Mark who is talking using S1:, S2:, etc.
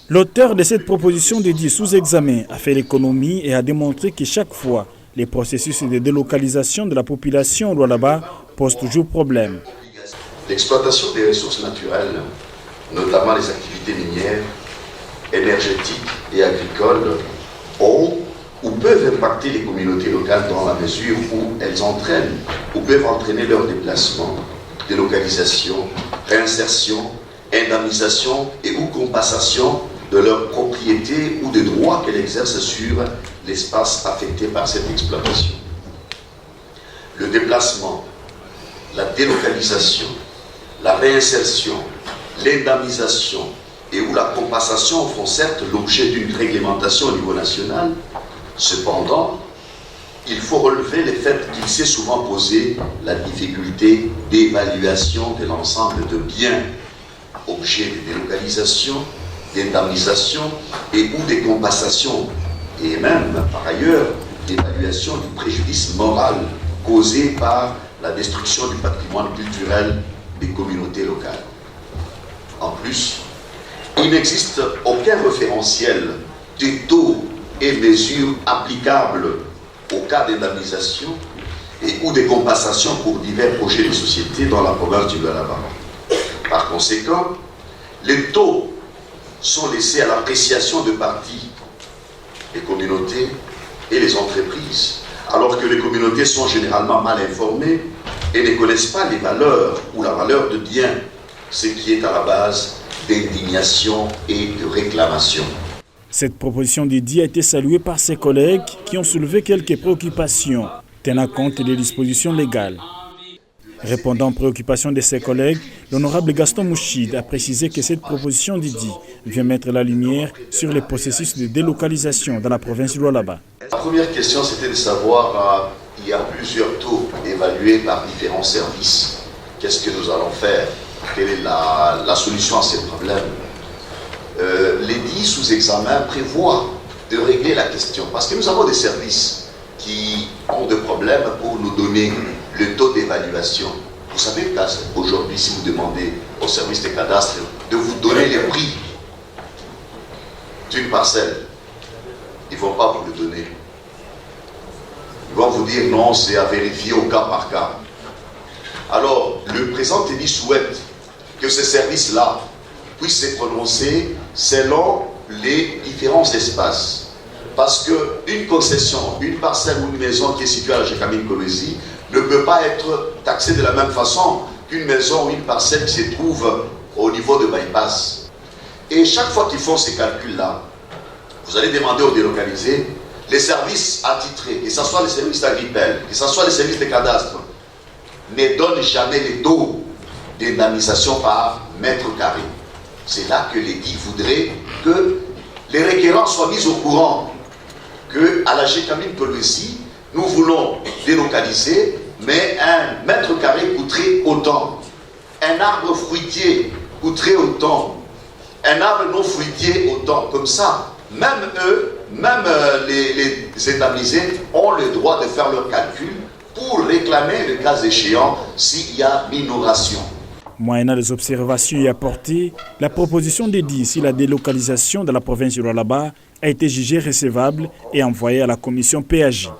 S1: L'auteur de cette proposition de dit sous examen a fait l'économie et a démontré que chaque fois, les processus de délocalisation de la population au Lualaba posent toujours problème.
S2: L'exploitation des ressources naturelles, notamment les activités minières, énergétiques et agricoles, ont ou peuvent impacter les communautés locales dans la mesure où elles entraînent ou peuvent entraîner leur déplacement, délocalisation, réinsertion, indemnisation et ou compensation de leurs propriétés ou des droits qu'elles exercent sur l'espace affecté par cette exploitation. Le déplacement, la délocalisation, la réinsertion, l'indemnisation et ou la compensation font certes l'objet d'une réglementation au niveau national. Cependant, il faut relever le fait qu'il s'est souvent posé la difficulté d'évaluation de l'ensemble de biens, objets de délocalisation, d'indemnisation et ou des compensations, et même, par ailleurs, d'évaluation du préjudice moral causé par la destruction du patrimoine culturel des communautés locales. En plus, il n'existe aucun référentiel des taux et mesures applicables au cas d'indemnisation et ou de compensation pour divers projets de société dans la province du Lualaba. Par conséquent, les taux sont laissés à l'appréciation de parties, les communautés et les entreprises, alors que les communautés sont généralement mal informées et ne connaissent pas les valeurs ou la valeur de bien, ce qui est à la base d'indignation et de réclamation.
S1: Cette proposition d'Idi a été saluée par ses collègues qui ont soulevé quelques préoccupations, tenant compte des dispositions légales. Répondant aux préoccupations de ses collègues, l'honorable Gaston Mouchid a précisé que cette proposition d'Idi vient mettre la lumière sur les processus de délocalisation dans la province du Lualaba.
S2: La première question, c'était de savoir, il y a plusieurs taux évalués par différents services. Qu'est-ce que nous allons faire? Quelle est la solution à ces problèmes? L'édit sous examen prévoit de régler la question, parce que nous avons des services qui ont des problèmes pour nous donner le taux d'évaluation. Vous savez qu'aujourd'hui, si vous demandez au service des cadastres de vous donner les prix d'une parcelle, ils ne vont pas vous le donner. Ils vont vous dire non, c'est à vérifier au cas par cas. Alors, le présent édit souhaite que ces services-là puissent se prononcer selon les différents espaces. Parce qu'une concession, une parcelle ou une maison qui est située à la Gécamine Kolwezi ne peut pas être taxée de la même façon qu'une maison ou une parcelle qui se trouve au niveau de bypass. Et chaque fois qu'ils font ces calculs-là, vous allez demander aux délocalisés, les services attitrés, que ce soit les services agricoles, que ce soit les services de cadastre, ne donnent jamais les taux d'indemnisation par mètre carré. C'est là que l'édit voudrait que les requérants soient mis au courant qu'à la Gécamine Kolwezi, nous voulons délocaliser, mais un mètre carré coûterait autant. Un arbre fruitier coûterait autant. Un arbre non fruitier autant. Comme ça, même eux, même les indemnisés ont le droit de faire leur calcul pour réclamer, le cas échéant, s'il y a minoration.
S1: Moyennant les observations y apportées, la proposition d'Edi sur la délocalisation de la province du Lualaba a été jugée recevable et envoyée à la commission PAJ.